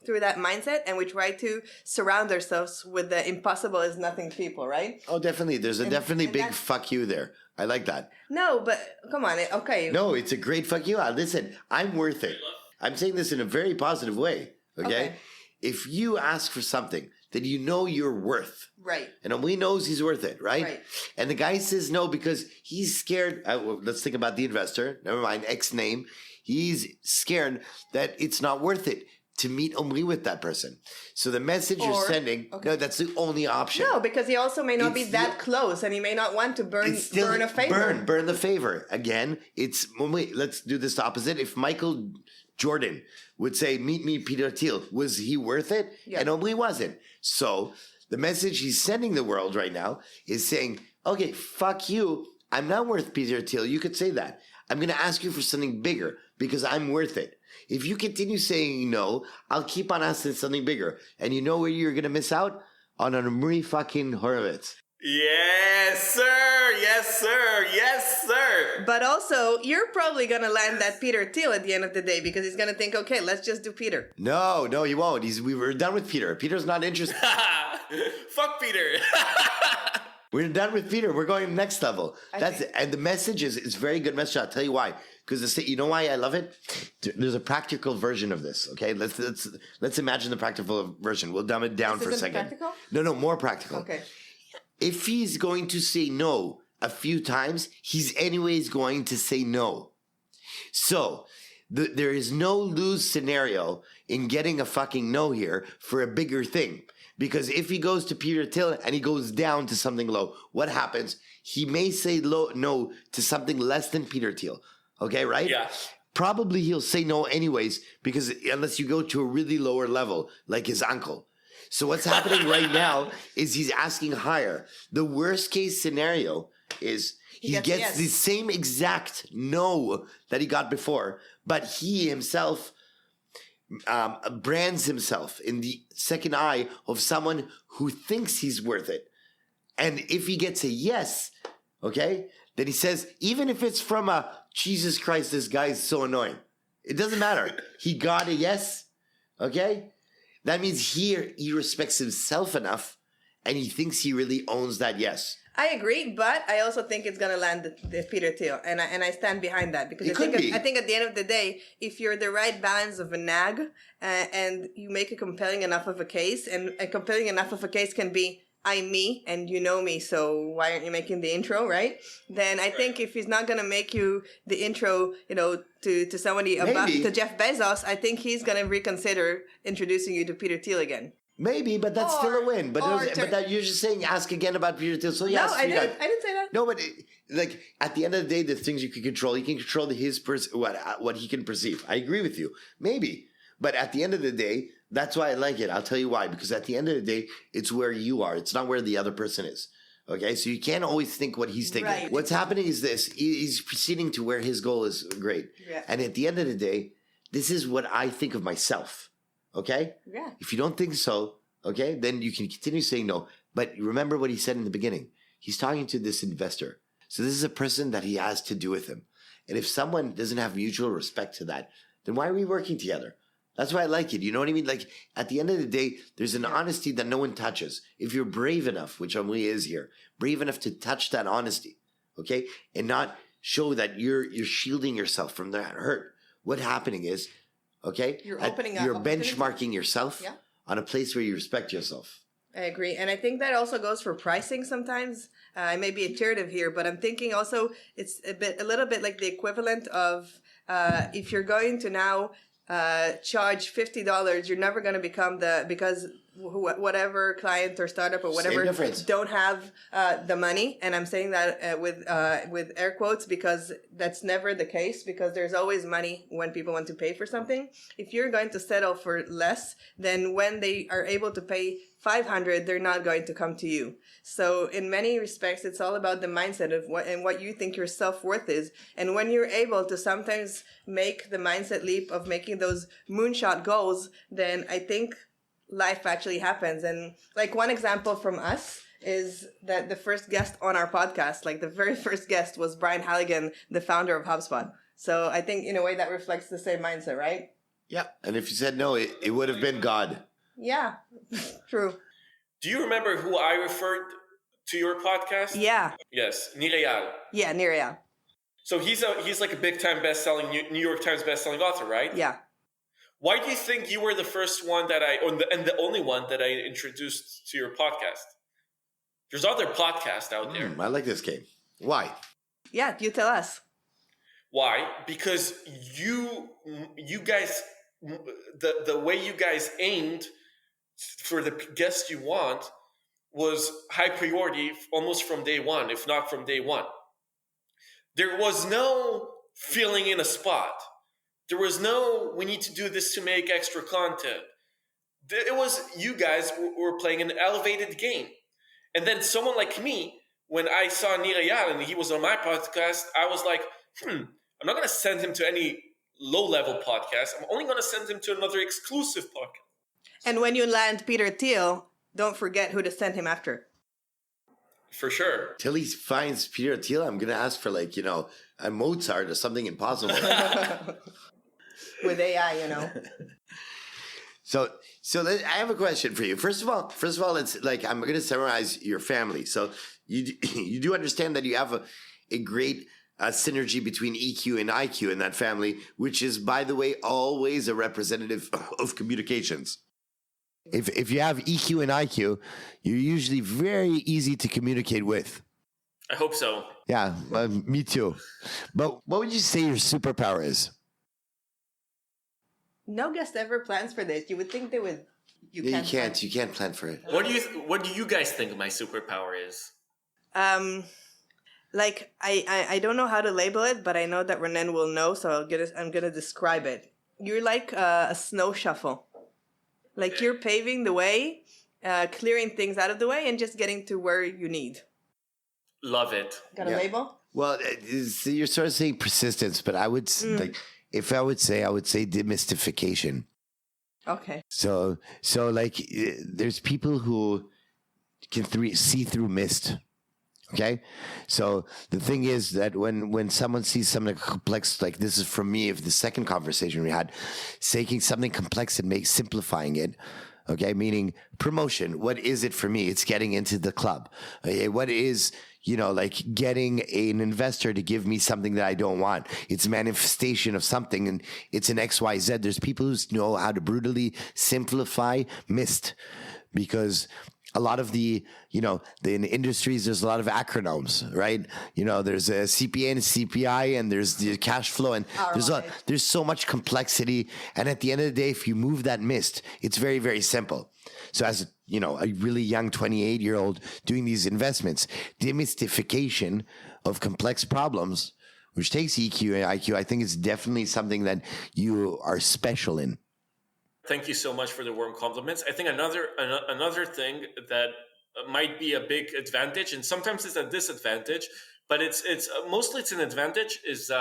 through that mindset, and we try to surround ourselves with the impossible is nothing people, right? Oh, definitely. There's a definitely big fuck you there. I like that. No, but come on, okay. No, it's a great fuck you. Listen, I'm worth it. I'm saying this in a very positive way, okay? If you ask for something that you know you're worth. Right. And Omri knows he's worth it, right? Right. And the guy says no because he's scared. Let's think about the investor. Never mind, X name. He's scared that it's not worth it to meet Omri with that person. So the message you're sending, no, that's the only option. No, because he also may not be that close, and he may not want to burn a favor. Burn the favor. Again, let's do this opposite. If Michael Jordan would say, meet me, Peter Thiel, was he worth it? Yeah. And Omri wasn't. So the message he's sending the world right now is saying, okay, fuck you. I'm not worth Peter Thiel. You could say that. I'm going to ask you for something bigger because I'm worth it. If you continue saying no, I'll keep on asking something bigger. And you know where you're going to miss out? On an Omri fucking Hurwitz. Yes, sir. Yes, sir. Yes, sir. But also, you're probably going to land that Peter Thiel at the end of the day because he's going to think, okay, let's just do Peter. No, he won't. We were done with Peter. Peter's not interested. Fuck Peter. We're done with Peter. We're going to the next level. And the message is very good message. I'll tell you why. Because you know why I love it? There's a practical version of this. Okay, let's imagine the practical version. We'll dumb it down for a second. Practical? No, more practical. Okay. If he's going to say no a few times, he's anyways going to say no. So there is no lose scenario in getting a fucking no here for a bigger thing. Because if he goes to Peter Thiel and he goes down to something low, what happens? He may say no to something less than Peter Thiel. Okay, right? Yeah. Probably he'll say no anyways, because unless you go to a really lower level, like his uncle. So what's happening right now is he's asking higher. The worst case scenario is he gets yes. the same exact no that he got before, but he himself brands himself in the second eye of someone who thinks he's worth it. And if he gets a yes, okay, then he says, even if it's from a Jesus Christ, this guy is so annoying. It doesn't matter. He got a yes, okay? That means he respects himself enough and he thinks he really owns that yes. I agree, but I also think it's going to land the Peter Thiel, and I stand behind that because I think at the end of the day, if you're the right balance of a nag and you make a compelling enough of a case, and a compelling enough of a case can be I'm me and you know me, so why aren't you making the intro, right? Then I think if he's not going to make you the intro, to somebody above, to Jeff Bezos, I think he's going to reconsider introducing you to Peter Thiel again. Maybe, but that's still a win. But that you're just saying, ask again about Peter Thiel. So yes, no, I didn't say that. No, but at the end of the day, the things you can control, you can control what he can perceive. I agree with you. Maybe, but at the end of the day, that's why I like it. I'll tell you why. Because at the end of the day, it's where you are. It's not where the other person is. Okay, so you can't always think what he's thinking. Right. What's happening is this: he's proceeding to where his goal is great. Yeah. And at the end of the day, this is what I think of myself. Okay? Yeah. If you don't think so, okay, then you can continue saying no. But remember what he said in the beginning. He's talking to this investor. So this is a person that he has to do with him. And if someone doesn't have mutual respect to that, then why are we working together? That's why I like it. You know what I mean? Like, at the end of the day, there's an honesty that no one touches. If you're brave enough, which Omri is here, brave enough to touch that honesty, okay, and not show that you're shielding yourself from that hurt. What's happening is, okay, you're benchmarking yourself on a place where you respect yourself. I agree. And I think that also goes for pricing sometimes. I may be iterative here, but I'm thinking also it's a little bit like the equivalent of if you're going to now charge $50, you're never going to become because whatever client or startup or whatever don't have the money. And I'm saying that with air quotes because that's never the case, because there's always money when people want to pay for something. If you're going to settle for less, then when they are able to pay $500, they're not going to come to you. So in many respects, it's all about the mindset of what you think your self-worth is. And when you're able to sometimes make the mindset leap of making those moonshot goals, then I think life actually happens. And like one example from us is that the first guest on our podcast, like the very first guest, was Brian Halligan, the founder of HubSpot. So I think in a way that reflects the same mindset, right? Yeah. And if you said no, it would have been God. Yeah, true. Do you remember who I referred to your podcast? Yeah. Yes, Nireyal. Yeah, Nireyal. So he's like a big time best-selling New York Times best-selling author, right? Yeah. Why do you think you were the first one and the only one that I introduced to your podcast? There's other podcasts out there. I like this game. Why? Yeah, you tell us. Why? Because you guys, the way you guys aimed for the guests you want was high priority almost from day one, if not from day one. There was no filling in a spot. There was no, we need to do this to make extra content. It was, you guys were playing an elevated game. And then someone like me, when I saw Nireyal and he was on my podcast, I was like, I'm not going to send him to any low-level podcast. I'm only going to send him to another exclusive podcast. And when you land Peter Thiel, don't forget who to send him after. For sure. Till he finds Peter Thiel, I'm going to ask for a Mozart or something impossible. With AI, So I have a question for you. First of all, it's like I'm going to summarize your family. So you do understand that you have a great synergy between EQ and IQ in that family, which is, by the way, always a representative of communications. If you have EQ and IQ, you're usually very easy to communicate with. I hope so. Yeah, me too. But what would you say your superpower is? No guest ever plans for this. You would think they would. You can't plan for it. What do you guys think my superpower is? I don't know how to label it, but I know that Renan will know, so I'm gonna describe it. You're like a snow shuffle. Like you're paving the way, clearing things out of the way, and just getting to where you need. Love it. Got a label? Well, you're sort of saying persistence, but I would like if I would say demystification. Okay. So like there's people who can see through mist. Okay, so the thing is that when someone sees something complex, like this is from me, if the second conversation we had, taking something complex and simplifying it. Okay, meaning promotion. What is it for me? It's getting into the club. Okay, what is, like getting an investor to give me something that I don't want? It's manifestation of something, and it's an XYZ. There's people who know how to brutally simplify mist, because a lot of in industries, there's a lot of acronyms, right? There's a CPA and a CPI, and there's the cash flow, and there's so much complexity. And at the end of the day, if you move that mist, it's very, very simple. So as a really young 28-year-old doing these investments, demystification of complex problems, which takes EQ and IQ, I think is definitely something that you are special in. Thank you so much for the warm compliments. I think another thing that might be a big advantage, and sometimes it's a disadvantage, but it's mostly an advantage, is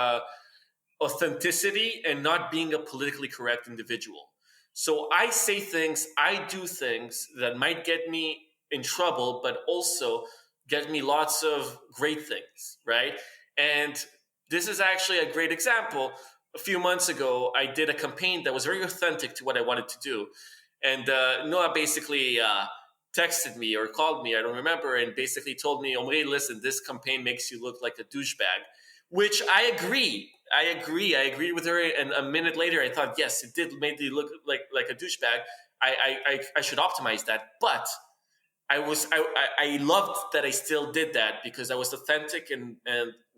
authenticity and not being a politically correct individual. So I say things, I do things that might get me in trouble, but also get me lots of great things, right? And this is actually a great example. A few months ago, I did a campaign that was very authentic to what I wanted to do. And Noah basically texted me or called me, I don't remember, and basically told me, Omri, listen, this campaign makes you look like a douchebag, which I agree. I agreed with her. And a minute later, I thought, yes, it did make me look like a douchebag. I should optimize that. But I loved that I still did that because I was authentic and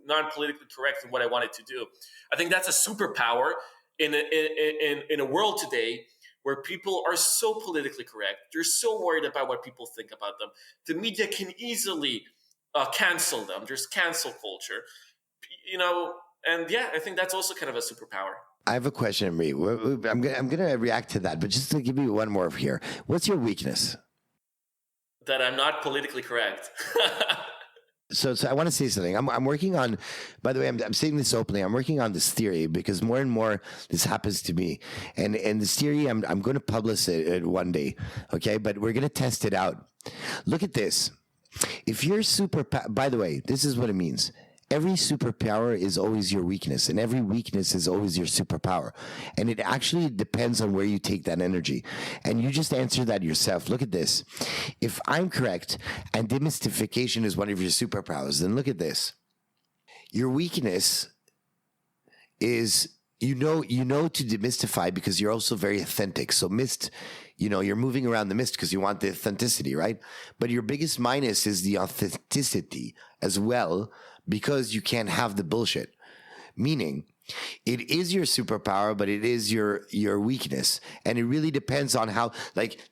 non-politically correct in what I wanted to do. I think that's a superpower in a world today where people are so politically correct. They're so worried about what people think about them. The media can easily cancel them. There's cancel culture, and yeah, I think that's also kind of a superpower. I have a question, Omri. I'm going to react to that, but just to give you one more here. What's your weakness? That I'm not politically correct. So I want to say something. I'm working on, by the way, I'm saying this openly. I'm working on this theory because more and more this happens to me. And this theory, I'm going to publish it one day. Okay. But we're going to test it out. Look at this. If you're by the way, this is what it means. Every superpower is always your weakness, and every weakness is always your superpower. And it actually depends on where you take that energy. And you just answered that yourself. Look at this. If I'm correct, and demystification is one of your superpowers, then look at this. Your weakness is, you know to demystify because you're also very authentic. So mist, you're moving around the mist because you want the authenticity, right? But your biggest minus is the authenticity as well, because you can't have the bullshit. Meaning, it is your superpower, but it is your weakness. And it really depends on how,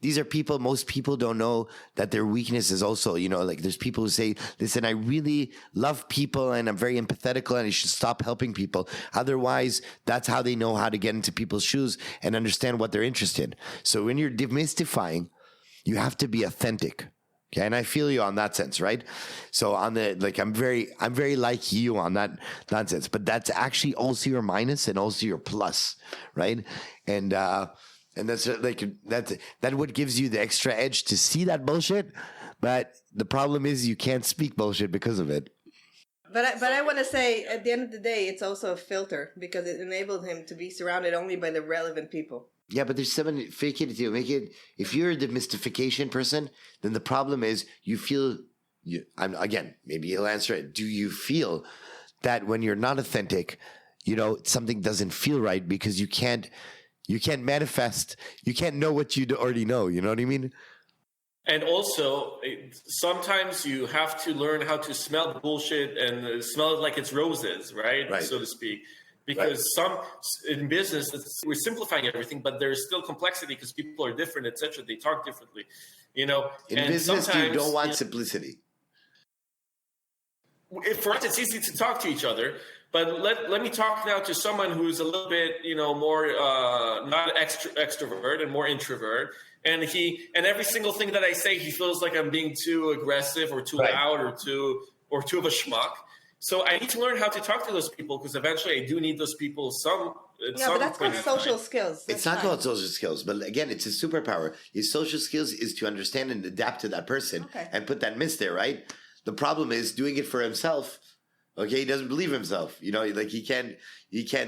these are people, most people don't know that their weakness is also, there's people who say, listen, I really love people and I'm very empathetical and I should stop helping people. Otherwise, that's how they know how to get into people's shoes and understand what they're interested in. So when you're demystifying, you have to be authentic. Okay, and I feel you on that sense, right? So on the I'm very like you on that nonsense, but that's actually also your minus and also your plus, right? And that's that what gives you the extra edge to see that bullshit. But the problem is you can't speak bullshit because of it. But I want to say, at the end of the day, it's also a filter because it enabled him to be surrounded only by the relevant people. Yeah, but there's someone fake it to make it. If you're the mystification person, then the problem is you feel. Again, maybe he'll answer it. Do you feel that when you're not authentic, something doesn't feel right because you can't manifest, you can't know what you already know. You know what I mean? And also, sometimes you have to learn how to smell the bullshit and smell it like it's roses, right? So to speak. Because in business, we're simplifying everything, but there's still complexity because people are different, etc. They talk differently, In business, you don't want simplicity. For us, it's easy to talk to each other, but let me talk now to someone who's a little bit, more not extrovert and more introvert. and every single thing that I say, he feels like I'm being too aggressive or too loud or too of a schmuck. So I need to learn how to talk to those people, because eventually I do need those people but that's called social skills. It's not called social skills, but again, it's a superpower. His social skills is to understand and adapt to that person and put that miss there, right? The problem is doing it for himself. Okay, he doesn't believe himself. Like he can't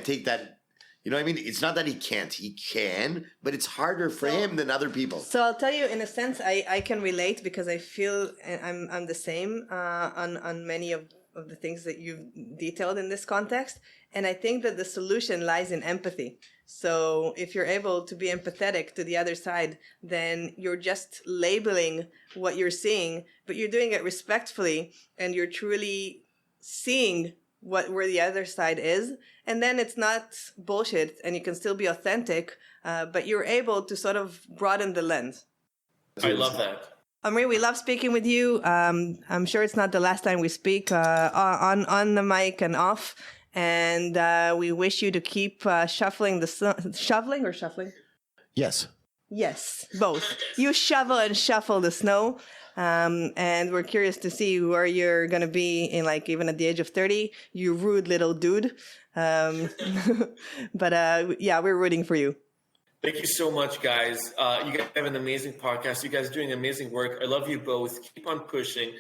take that. You know what I mean? It's not that he can't. He can, but it's harder for him than other people. So I'll tell you, in a sense, I can relate, because I feel I'm the same on many of the things that you've detailed in this context. And I think that the solution lies in empathy. So if you're able to be empathetic to the other side, then you're just labeling what you're seeing, but you're doing it respectfully, and you're truly seeing where the other side is. And then it's not bullshit, and you can still be authentic, but you're able to sort of broaden the lens. I love that. Omri, we love speaking with you. I'm sure it's not the last time we speak on the mic and off. And we wish you to keep shoveling the shoveling or shuffling? Yes. Yes, both. You shovel and shuffle the snow. And we're curious to see where you're going to be in, like, even at the age of 30, you rude little dude. But yeah, we're rooting for you. Thank you so much, guys. You guys have an amazing podcast. You guys are doing amazing work. I love you both. Keep on pushing.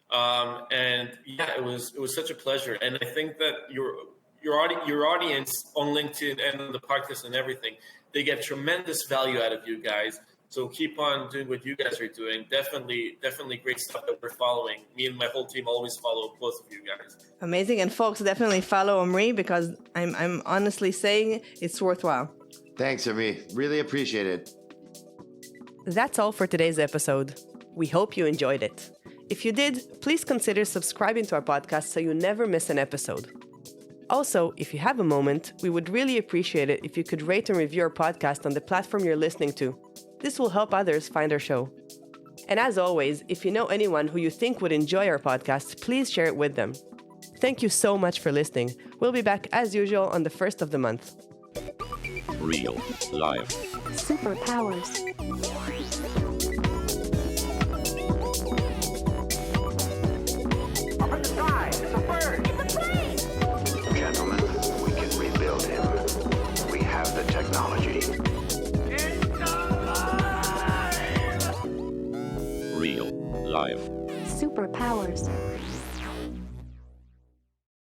And yeah, it was such a pleasure. And I think that your audience on LinkedIn and on the podcast and everything, they get tremendous value out of you guys. So keep on doing what you guys are doing. Definitely great stuff that we're following. Me and my whole team always follow both of you guys. Amazing. And folks, definitely follow Omri, because I'm honestly saying it's worthwhile. Thanks, Omri. Really appreciate it. That's all for today's episode. We hope you enjoyed it. If you did, please consider subscribing to our podcast so you never miss an episode. Also, if you have a moment, we would really appreciate it if you could rate and review our podcast on the platform you're listening to. This will help others find our show. And as always, if you know anyone who you think would enjoy our podcast, please share it with them. Thank you so much for listening. We'll be back as usual on the 1st of the month. Real life. Superpowers. Up in the sky, it's a bird. It's a plane. Gentlemen, we can rebuild him. We have the technology. Real life. Superpowers.